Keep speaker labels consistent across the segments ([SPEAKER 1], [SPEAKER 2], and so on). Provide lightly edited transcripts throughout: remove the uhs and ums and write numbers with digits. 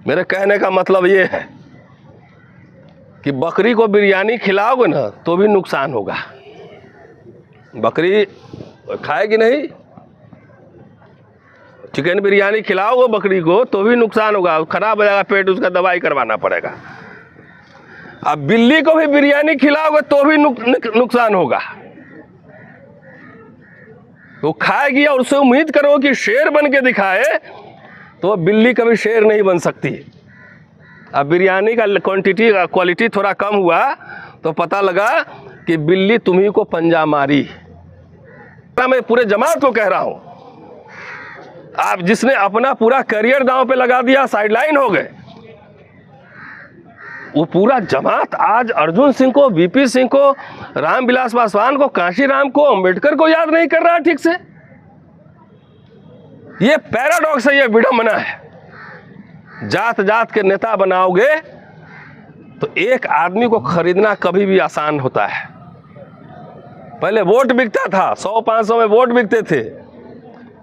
[SPEAKER 1] मेरे कहने का मतलब ये है कि बकरी को बिरयानी खिलाओगे ना तो भी नुकसान होगा। बकरी खाएगी नहीं। चिकन बिरयानी खिलाओगे बकरी को तो भी नुकसान होगा, खराब हो जाएगा पेट, उसका दवाई करवाना पड़ेगा। अब बिल्ली को भी बिरयानी खिलाओगे तो भी नुकसान होगा। वो खाएगी और उससे उम्मीद करो कि शेर बन के दिखाए, तो बिल्ली कभी शेर नहीं बन सकती। अब बिरयानी का क्वालिटी थोड़ा कम हुआ तो पता लगा कि बिल्ली तुम्ही को पंजा मारी। मैं पूरे जमात को कह रहा हूं, आप जिसने अपना पूरा करियर दांव पे लगा दिया, साइडलाइन हो गए, वो पूरा जमात आज अर्जुन सिंह को, वीपी सिंह को, रामविलास पासवान को, कांशीराम को, अंबेडकर को याद नहीं कर रहा ठीक से। ये पैराडॉक्स है, ये विडंबना है। जात जात के नेता बनाओगे तो एक आदमी को खरीदना कभी भी आसान होता है। पहले वोट बिकता था, 100-500 में वोट बिकते थे,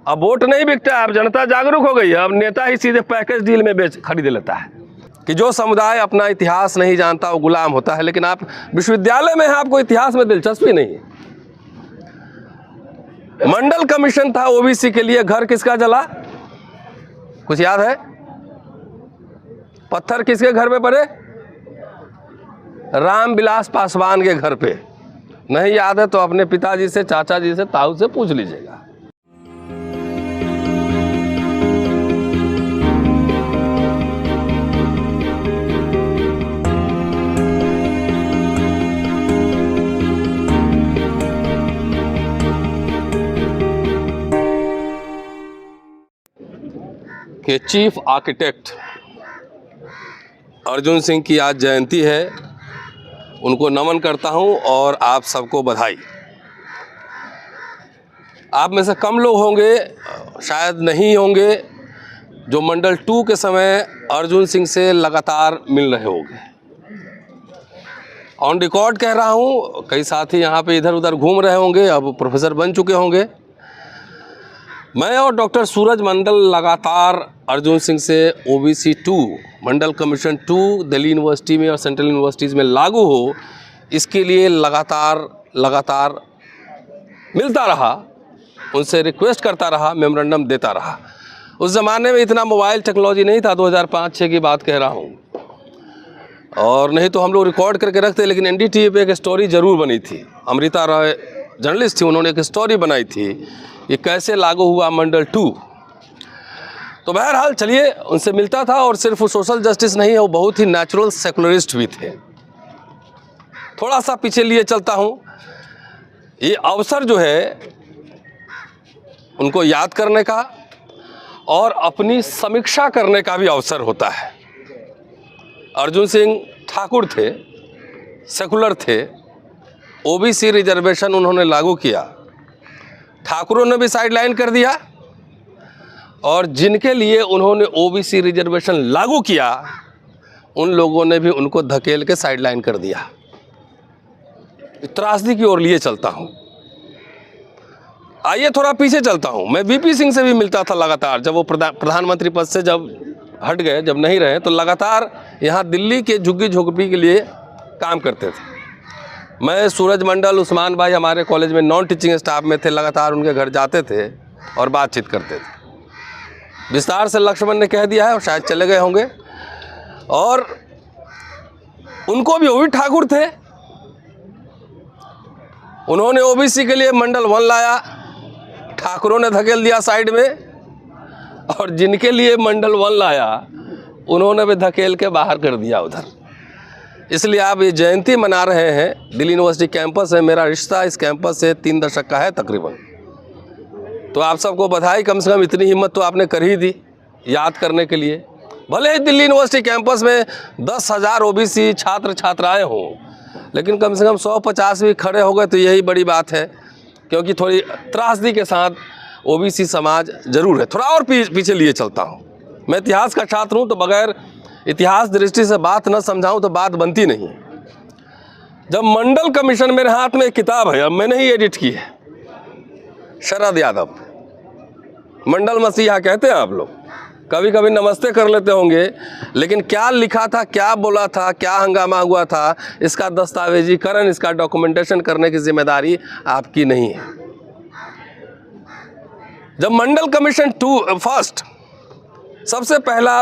[SPEAKER 1] अब वोट नहीं बिकता। अब जनता जागरूक हो गई है, अब नेता ही सीधे पैकेज डील में खरीद लेता है। कि जो समुदाय अपना इतिहास नहीं जानता वो गुलाम होता है। लेकिन आप विश्वविद्यालय में हैं, आपको इतिहास में दिलचस्पी नहीं है। मंडल कमीशन था ओबीसी के लिए, घर किसका जला, कुछ याद है? पत्थर किसके घर पे पड़े? रामविलास पासवान के घर पे। नहीं याद है तो अपने पिताजी से, चाचा जी से, ताऊ से पूछ लीजिएगा। कि चीफ आर्किटेक्ट अर्जुन सिंह की आज जयंती है, उनको नमन करता हूं और आप सबको बधाई। आप में से कम लोग होंगे, शायद नहीं होंगे, जो मंडल 2 के समय अर्जुन सिंह से लगातार मिल रहे होंगे। ऑन रिकॉर्ड कह रहा हूं, कई साथी यहाँ पे इधर उधर घूम रहे होंगे, अब प्रोफेसर बन चुके होंगे। मैं और डॉक्टर सूरज मंडल लगातार अर्जुन सिंह से ओबीसी 2 मंडल कमीशन 2 दिल्ली यूनिवर्सिटी में और सेंट्रल यूनिवर्सिटीज़ में लागू हो, इसके लिए लगातार मिलता रहा, उनसे रिक्वेस्ट करता रहा, मेमोरेंडम देता रहा। उस ज़माने में इतना मोबाइल टेक्नोलॉजी नहीं था, 2005-6 की बात कह रहा हूँ, और नहीं तो हम लोग रिकॉर्ड करके रखते। लेकिन एनडीटीवी पे एक स्टोरी ज़रूर बनी थी, अमृता रॉय जर्नलिस्ट थी, उन्होंने एक स्टोरी बनाई थी ये कैसे लागू हुआ मंडल 2। तो बहरहाल चलिए, उनसे मिलता था, और सिर्फ वो सोशल जस्टिस नहीं है, वो बहुत ही नेचुरल सेकुलरिस्ट भी थे। थोड़ा सा पीछे लिए चलता हूँ, ये अवसर जो है उनको याद करने का और अपनी समीक्षा करने का भी अवसर होता है। अर्जुन सिंह ठाकुर थे, सेकुलर थे, ओबीसी रिजर्वेशन उन्होंने लागू किया, ठाकुरों ने भी साइडलाइन कर दिया, और जिनके लिए उन्होंने ओबीसी रिजर्वेशन लागू किया उन लोगों ने भी उनको धकेल के साइडलाइन कर दिया। त्रासदी की ओर लिए चलता हूं। आइए थोड़ा पीछे चलता हूं। मैं वीपी सिंह से भी मिलता था लगातार, जब वो प्रधानमंत्री पद से जब हट गए, जब नहीं रहे, तो लगातार यहाँ दिल्ली के झुग्गी झोंपड़ी के लिए काम करते थे। मैं, सूरज मंडल, उस्मान भाई हमारे कॉलेज में नॉन टीचिंग स्टाफ में थे, लगातार उनके घर जाते थे और बातचीत करते थे। विस्तार से लक्ष्मण ने कह दिया है, और शायद चले गए होंगे। और उनको भी, वो भी ठाकुर थे, उन्होंने ओबीसी के लिए मंडल 1 लाया, ठाकुरों ने धकेल दिया साइड में, और जिनके लिए मंडल 1 लाया उन्होंने भी धकेल के बाहर कर दिया उधर। इसलिए आप ये जयंती मना रहे हैं, दिल्ली यूनिवर्सिटी कैंपस है, मेरा रिश्ता इस कैंपस से 3 दशक का है तकरीबन। तो आप सबको बधाई, कम से कम इतनी हिम्मत तो आपने कर ही दी याद करने के लिए। भले ही दिल्ली यूनिवर्सिटी कैंपस में 10,000 ओबीसी छात्र छात्राएं हों, लेकिन कम से कम 150 भी खड़े हो गए तो यही बड़ी बात है, क्योंकि थोड़ी त्रासदी के साथ ओबीसी समाज जरूर है। थोड़ा और पीछे लिए चलता हूँ। मैं इतिहास का छात्र हूँ, तो बगैर इतिहास दृष्टि से बात न समझाऊँ तो बात बनती नहीं। जब मंडल कमीशन, मेरे हाथ में एक किताब है, अब मैंने ही एडिट की है, शरद यादव, मंडल मसीहा कहते हैं आप लोग, कभी कभी नमस्ते कर लेते होंगे, लेकिन क्या लिखा था, क्या बोला था, क्या हंगामा हुआ था, इसका दस्तावेजीकरण, इसका डॉक्यूमेंटेशन करने की जिम्मेदारी आपकी नहीं है। जब मंडल कमीशन फर्स्ट सबसे पहला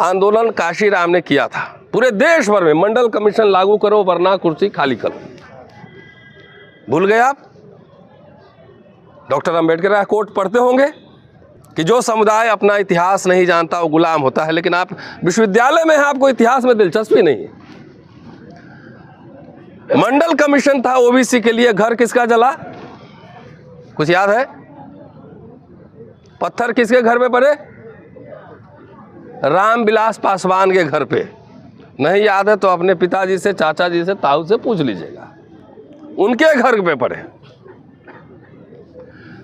[SPEAKER 1] आंदोलन काशीराम ने किया था, पूरे देश भर में मंडल कमीशन लागू करो वरना कुर्सी खाली करो। भूल गए आप? डॉक्टर अंबेडकर का कोट पढ़ते होंगे कि जो समुदाय अपना इतिहास नहीं जानता वो गुलाम होता है। लेकिन आप विश्वविद्यालय में हैं, आपको इतिहास में दिलचस्पी नहीं है। मंडल कमीशन था ओबीसी के लिए, घर किसका जला, कुछ याद है? पत्थर किसके घर पे पड़े? रामविलास पासवान के घर पे। नहीं याद है तो अपने पिताजी से, चाचा जी से, ताऊ से पूछ लीजिएगा, उनके घर पे पड़े।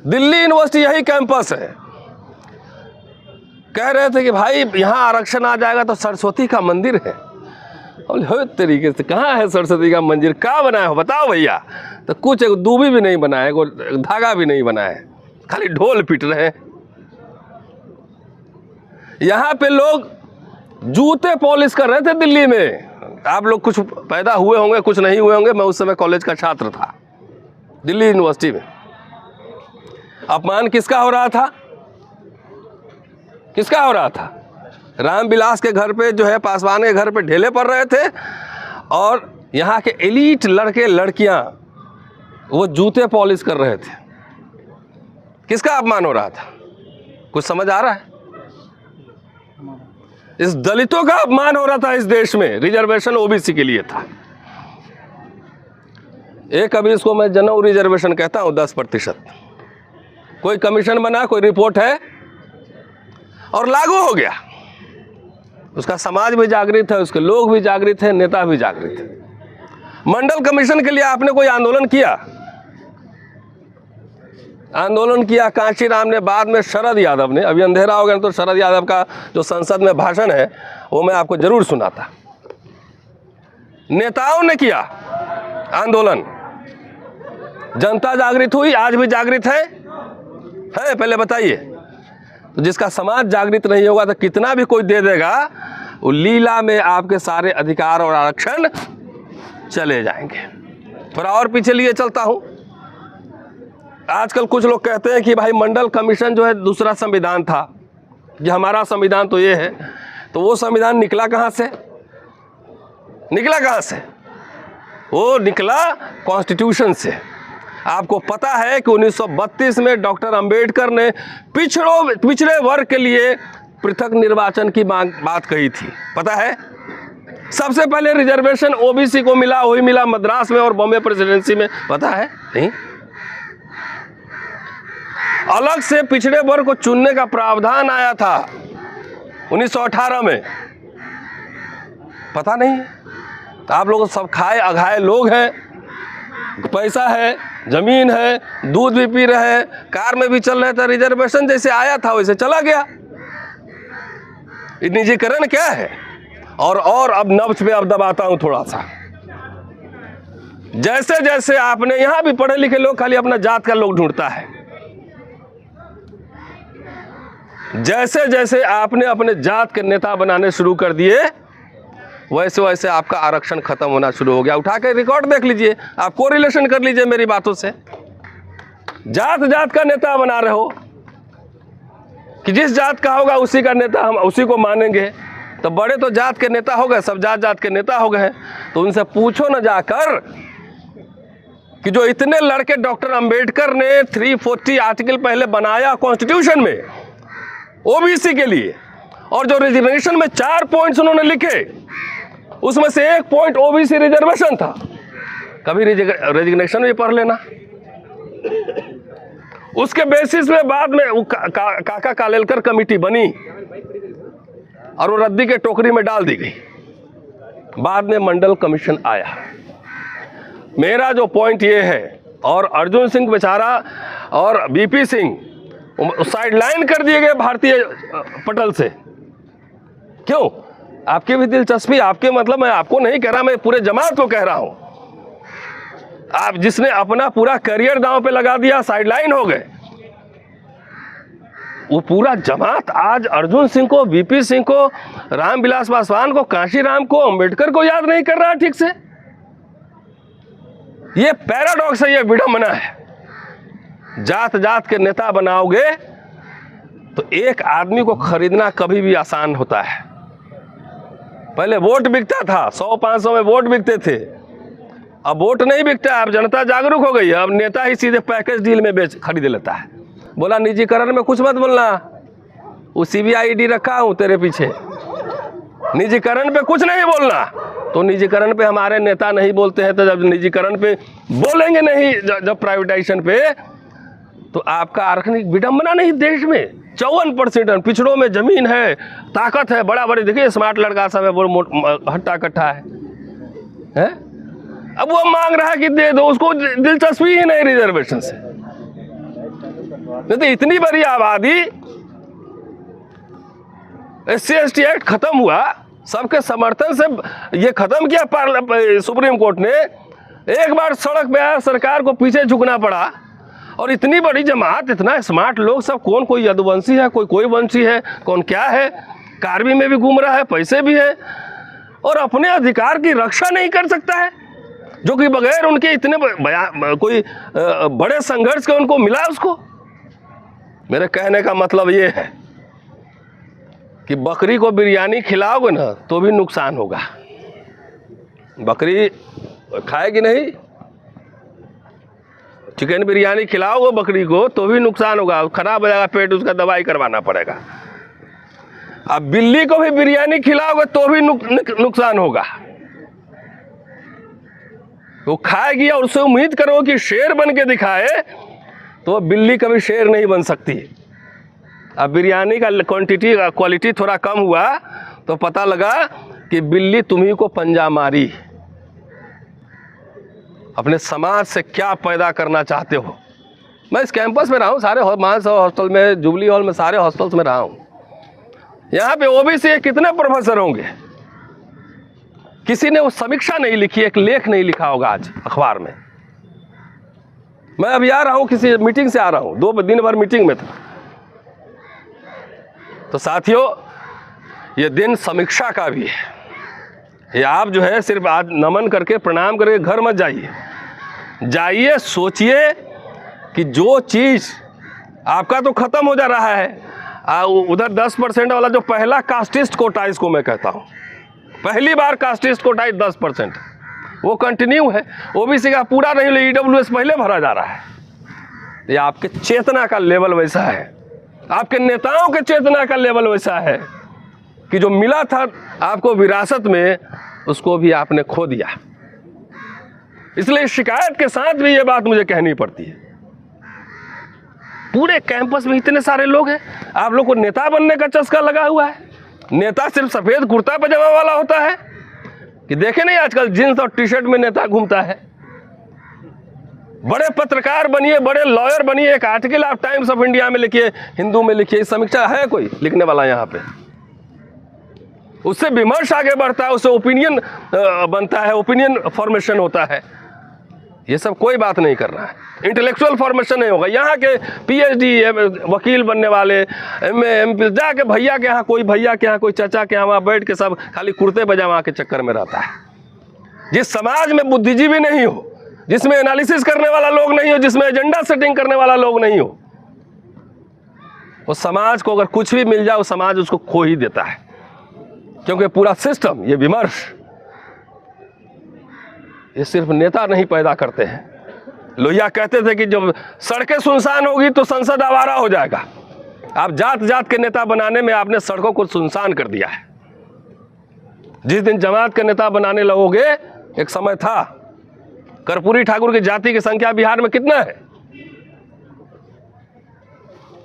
[SPEAKER 1] दिल्ली यूनिवर्सिटी यही कैंपस है। कह रहे थे कि भाई यहां आरक्षण आ जाएगा तो सरस्वती का मंदिर है। और तरीके से कहाँ है सरस्वती का मंदिर, कहाँ बनाया हो बताओ भैया? तो कुछ एक दूबी भी नहीं बनाया, कोई धागा भी नहीं बनाया है, खाली ढोल पीट रहे हैं। यहाँ पे लोग जूते पॉलिश कर रहे थे दिल्ली में। आप लोग कुछ पैदा हुए होंगे, कुछ नहीं हुए होंगे। मैं उस समय कॉलेज का छात्र था दिल्ली यूनिवर्सिटी में। अपमान किसका हो रहा था? किसका हो रहा था? रामविलास के घर पे जो है, पासवान के घर पे ढेले पड़ रहे थे, और यहाँ के एलीट लड़के लड़कियां वो जूते पॉलिश कर रहे थे। किसका अपमान हो रहा था? कुछ समझ आ रहा है? इस दलितों का अपमान हो रहा था इस देश में। रिजर्वेशन ओबीसी के लिए था। एक अभी इसको मैं जनरल रिजर्वेशन कहता हूं, 10%। कोई कमीशन बना, कोई रिपोर्ट है और लागू हो गया। उसका समाज भी जागृत है, उसके लोग भी जागृत हैं, नेता भी जागृत है। मंडल कमीशन के लिए आपने कोई आंदोलन किया? आंदोलन किया कांशीराम ने, बाद में शरद यादव ने। अभी अंधेरा हो गया तो शरद यादव का जो संसद में भाषण है वो मैं आपको जरूर सुनाता। नेताओं ने किया आंदोलन, जनता जागृत हुई, आज भी जागृत है? पहले बताइए। तो जिसका समाज जागृत नहीं होगा तो कितना भी कोई दे देगा, वो लीला में आपके सारे अधिकार और आरक्षण चले जाएंगे। थोड़ा और पीछे लिए चलता हूं। आजकल कुछ लोग कहते हैं कि भाई मंडल कमीशन जो है दूसरा संविधान था, कि हमारा संविधान तो ये है। तो वो संविधान निकला कहां से? निकला कहां से? वो निकला कॉन्स्टिट्यूशन से। आपको पता है कि 1932 में डॉक्टर अंबेडकर ने पिछड़े वर्ग के लिए पृथक निर्वाचन की बात कही थी, पता है? सबसे पहले रिजर्वेशन ओबीसी को मिला, वही मिला मद्रास में और बॉम्बे प्रेसिडेंसी में, पता है? नहीं। अलग से पिछड़े वर्ग को चुनने का प्रावधान आया था 1918 में, पता नहीं? तो आप लोग सब खाए अघाए लोग हैं, पैसा है, जमीन है, दूध भी पी रहे हैं, कार में भी चल रहे थे। रिजर्वेशन जैसे आया था वैसे चला गया। निजीकरण क्या है? और अब नब्ज पे अब दबाता हूं थोड़ा सा। जैसे जैसे आपने, यहां भी पढ़े लिखे लोग खाली अपना जात का लोग ढूंढता है। जैसे जैसे आपने अपने जात के नेता बनाने शुरू कर दिए, वैसे वैसे आपका आरक्षण खत्म होना शुरू हो गया। उठा के रिकॉर्ड देख लीजिए, आप कोरिलेशन कर लीजिए मेरी बातों से। जात जात का नेता बना रहे हो कि जिस जात का होगा उसी का नेता, हम उसी को मानेंगे। तो बड़े तो जात के नेता हो गए, सब जात जात के नेता हो गए। तो उनसे पूछो न जाकर कि जो इतने लड़के डॉक्टर अंबेडकर ने 340 आर्टिकल पहले बनाया कॉन्स्टिट्यूशन में ओबीसी के लिए, और जो रिजर्वेशन में 4 पॉइंट्स उन्होंने लिखे, उसमें से एक पॉइंट ओबीसी रिजर्वेशन था। कभी रेजिग्नेशन भी पढ़ लेना। उसके बेसिस में बाद में काका कालेलकर कमेटी बनी और वो रद्दी के टोकरी में डाल दी गई। बाद में मंडल कमीशन आया। मेरा जो पॉइंट ये है, और अर्जुन सिंह बेचारा और बीपी सिंह साइडलाइन कर दिए गए भारतीय पटल से। क्यों? आपकी भी दिलचस्पी, आपके मतलब मैं आपको नहीं कह रहा, मैं पूरे जमात को कह रहा हूं। आप जिसने अपना पूरा करियर दांव पे लगा दिया, साइडलाइन हो गए। वो पूरा जमात आज अर्जुन सिंह को, वीपी सिंह को, रामविलास पासवान को, कांशीराम को, अंबेडकर को याद नहीं कर रहा ठीक से। ये पैराडॉक्स है, ये विडंबना है। जात जात के नेता बनाओगे तो एक आदमी को खरीदना कभी भी आसान होता है। पहले वोट बिकता था, 100-500 में वोट बिकते थे, अब वोट नहीं बिकता। अब जनता जागरूक हो गई है, अब नेता ही सीधे पैकेज डील में खरीद लेता है। बोला निजीकरण में कुछ मत बोलना, वो CBID रखा हूँ तेरे पीछे, निजीकरण पे कुछ नहीं बोलना। तो निजीकरण पे हमारे नेता नहीं बोलते हैं, तो जब निजीकरण पे बोलेंगे नहीं, जब प्राइवेटाइजेशन पे, तो आपका आर्थिक विडंबना नहीं देश में। 54% पिछड़ों में जमीन है, ताकत है, बड़ा बड़ी, देखिए स्मार्ट लड़का सब है, वो हट्टा कट्टा है? अब वो मांग रहा है कि दे दो, उसको दिलचस्पी ही नहीं रिजर्वेशन से। नहीं तो इतनी बड़ी आबादी, SC/ST एक्ट खत्म हुआ, सबके समर्थन से ये खत्म किया सुप्रीम कोर्ट ने। एक बार सड़क पे आया, सरकार को पीछे झुकना पड़ा। और इतनी बड़ी जमात, इतना स्मार्ट लोग सब, कौन कोई यदुवंशी है, कोई वंशी है, कौन क्या है, कार्बी में भी घूम रहा है, पैसे भी है, और अपने अधिकार की रक्षा नहीं कर सकता है, जो कि बगैर उनके इतने कोई बड़े संघर्ष के उनको मिला उसको। मेरे कहने का मतलब ये है कि बकरी को बिरयानी खिलाओगे ना तो भी नुकसान होगा। बकरी खाएगी नहीं, चिकन बिरयानी खिलाओगे बकरी को तो भी नुकसान होगा, खराब हो जाएगा पेट, उसका दवाई करवाना पड़ेगा। अब बिल्ली को भी बिरयानी खिलाओगे तो भी नुकसान होगा, वो खाएगी और उससे उम्मीद करो कि शेर बन के दिखाए, तो बिल्ली कभी शेर नहीं बन सकती। अब बिरयानी का क्वालिटी थोड़ा कम हुआ तो पता लगा कि बिल्ली तुम्ही को पंजा मारी। अपने समाज से क्या पैदा करना चाहते हो? मैं इस कैंपस में रहा हूँ, सारे मानस हॉस्टल में, जुबली हॉल में, सारे हॉस्टल्स में रहा हूँ। यहाँ पे OBC के कितने प्रोफेसर होंगे? किसी ने वो समीक्षा नहीं लिखी, एक लेख नहीं लिखा होगा आज अखबार में। मैं अभी आ रहा हूँ, किसी मीटिंग से आ रहा हूँ, 2 दिन भर मीटिंग में था। तो साथियों, ये दिन समीक्षा का भी है। ये आप जो है सिर्फ आज नमन करके, प्रणाम करके घर मत जाइए, सोचिए कि जो चीज़ आपका तो खत्म हो जा रहा है, उधर 10% वाला जो पहला कास्टिस्ट कोटा, इसको मैं कहता हूँ, पहली बार कास्टिस्ट कोटा 10%, वो कंटिन्यू है। OBC का पूरा नहीं, EWS पहले भरा जा रहा है। ये आपके चेतना का लेवल वैसा है, आपके नेताओं के चेतना का लेवल वैसा है कि जो मिला था आपको विरासत में, उसको भी आपने खो दिया। इसलिए शिकायत के साथ भी ये बात मुझे कहनी पड़ती है। पूरे कैंपस में इतने सारे लोग हैं, आप लोग को नेता बनने का चस्का लगा हुआ है। नेता सिर्फ सफेद कुर्ता पजामा वाला होता है कि देखे नहीं, आजकल जींस और टी-शर्ट में नेता घूमता है। बड़े पत्रकार बनिए, बड़े लॉयर बनिए, एक आर्टिकल आप टाइम्स ऑफ इंडिया में लिखिए, हिंदू में लिखिए, समीक्षा है कोई लिखने वाला यहाँ पे? उससे विमर्श आगे बढ़ता है, उससे ओपिनियन बनता है, ओपिनियन फॉर्मेशन होता है। ये सब कोई बात नहीं कर रहा है, इंटेलेक्चुअल फॉर्मेशन नहीं होगा। यहाँ के PhD वकील बनने वाले, MA MP जाके भैया के यहाँ, कोई चाचा के यहाँ, वहाँ बैठ के सब खाली कुर्ते पजामा के चक्कर में रहता है। जिस समाज में बुद्धिजीवी नहीं हो, जिसमें एनालिसिस करने वाला लोग नहीं हो, जिसमें एजेंडा सेटिंग करने वाला लोग नहीं हो, उस समाज को अगर कुछ भी मिल जाए, वो समाज उसको खो ही देता है। क्योंकि पूरा सिस्टम, ये विमर्श, ये सिर्फ नेता नहीं पैदा करते हैं। लोहिया कहते थे कि जब सड़कें सुनसान होगी तो संसद आवारा हो जाएगा। आप जात जात के नेता बनाने में आपने सड़कों को सुनसान कर दिया है। जिस दिन जमात के नेता बनाने लगोगे, एक समय था, कर्पूरी ठाकुर की जाति की संख्या बिहार में कितना है?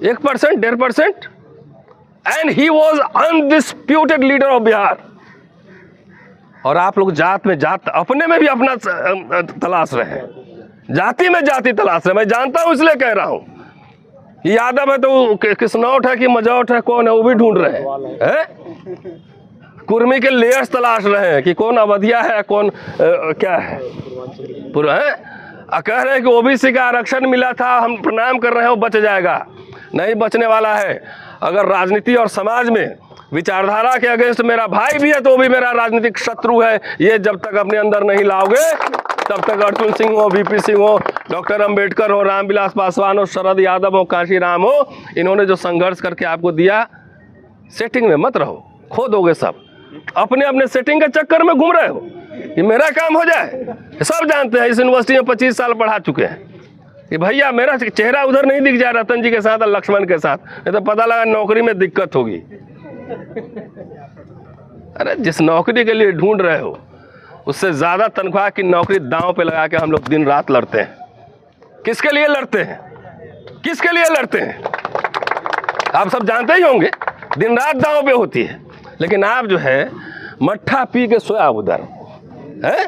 [SPEAKER 1] 1%, 1.5%, and he was undisputed leader of Bihar. और आप लोग जात में जात, अपने में भी अपना तलाश रहे हैं, जाति में जाति तलाश रहे। मैं जानता हूं, इसलिए कह रहा हूं। यादव है तो किसनौट है कि मजौट है, कौन है वो भी ढूंढ रहे हैं। कुर्मी के लेयर्स तलाश रहे हैं कि कौन अवधिया है, कौन क्या है, पूरा है। कह रहे हैं कि OBC का आरक्षण मिला था, हम प्रणाम कर रहे हैं, वो बच जाएगा। नहीं बचने वाला है। अगर राजनीति और समाज में विचारधारा के अगेंस्ट मेरा भाई भी है तो भी मेरा राजनीतिक शत्रु है। ये जब तक अपने अंदर नहीं लाओगे तब तक अर्जुन सिंह हो, वीपी सिंह हो, डॉक्टर अंबेडकर हो, रामविलास पासवान हो, शरद यादव हो, कांशीराम हो, इन्होंने जो संघर्ष करके आपको दिया, सेटिंग में मत रहो, खो दोगे सब। अपने अपने सेटिंग के चक्कर में घूम रहे हो। ये मेरा काम हो जाए, सब जानते हैं। इस यूनिवर्सिटी में 25 साल पढ़ा चुके हैं कि भैया मेरा चेहरा उधर नहीं दिख जाए रतन जी के साथ और लक्ष्मण के साथ, नहीं तो पता लगा नौकरी में दिक्कत होगी। अरे जिस नौकरी के लिए ढूंढ रहे हो उससे ज्यादा तनख्वाह की नौकरी दांव पे लगा के हम लोग दिन रात लड़ते हैं। किसके लिए लड़ते हैं? किसके लिए लड़ते हैं? आप सब जानते ही होंगे, दिन रात दांव पे होती है। लेकिन आप जो है मट्ठा पी के सोया उधर है,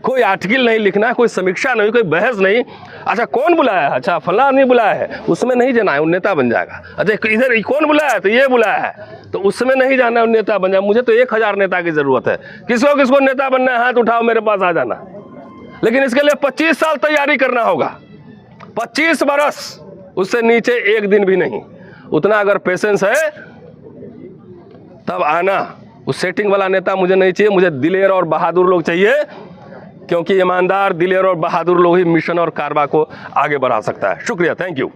[SPEAKER 1] कोई आर्टिकल नहीं लिखना, कोई समीक्षा नहीं, कोई बहस नहीं। अच्छा कौन बुलाया है? अच्छा फला नहीं बुलाया है, उसमें नहीं जाना है, वो नेता बन जाएगा। अच्छा इधर कौन बुलाया है? तो ये बुलाया है, तो उसमें नहीं जाना है, वो नेता बन जाएगा। मुझे तो 1000 नेता की जरूरत है। किसको किसको नेता बनना है हाथ उठाओ, मेरे पास आ जाना। लेकिन इसके लिए 25 साल तैयारी करना होगा, 25 बरस, उससे नीचे एक दिन भी नहीं। उतना अगर पेशेंस है तब आना। उस सेटिंग वाला नेता मुझे नहीं चाहिए, मुझे दिलेर और बहादुर लोग चाहिए, क्योंकि ईमानदार, दिलेर और बहादुर लोग ही मिशन और कारवा को आगे बढ़ा सकता है। शुक्रिया, थैंक यू।